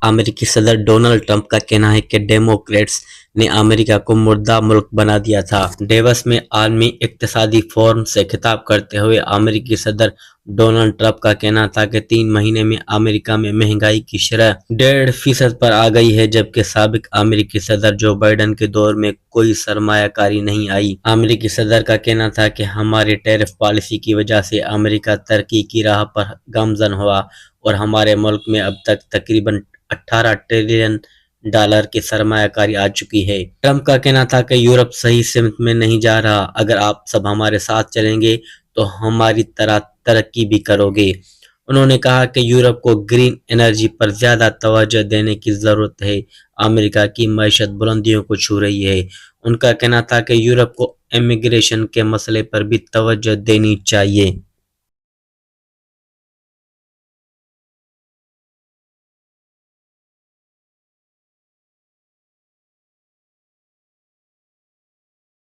امریکی صدر Donald Trump کا کہنا ہے کہ ڈیموکریٹس نے امریکہ کو مردہ ملک بنا دیا تھا۔ ڈیوس میں عالمی اقتصادی فورم سے خطاب کرتے ہوئے امریکی صدر ڈونلڈ ٹرمپ کا کہنا تھا کہ 3 مہینے میں امریکہ میں مہنگائی کی شرح 1.5% پر آ گئی ہے، جبکہ سابق امریکی صدر جو بائیڈن کے دور میں کوئی سرمایہ کاری نہیں آئی۔ امریکی صدر کا کہنا تھا کہ ہماری ٹیرف پالیسی کی وجہ سے امریکہ ترقی کی راہ پر گامزن ہوا اور ہمارے ملک میں اب تک تقریباً $18 ٹریلین کی سرمایہ کاری آ چکی ہے۔ ٹرمپ کا کہنا تھا کہ یورپ صحیح سمت میں نہیں جا رہا، اگر آپ سب ہمارے ساتھ چلیں گے تو ہماری طرح ترقی بھی کرو گے۔ انہوں نے کہا کہ یورپ کو گرین انرجی پر زیادہ توجہ دینے کی ضرورت ہے۔ امریکہ کی معیشت بلندیوں کو چھو رہی ہے۔ ان کا کہنا تھا کہ یورپ کو امیگریشن کے مسئلے پر بھی توجہ دینی چاہیے۔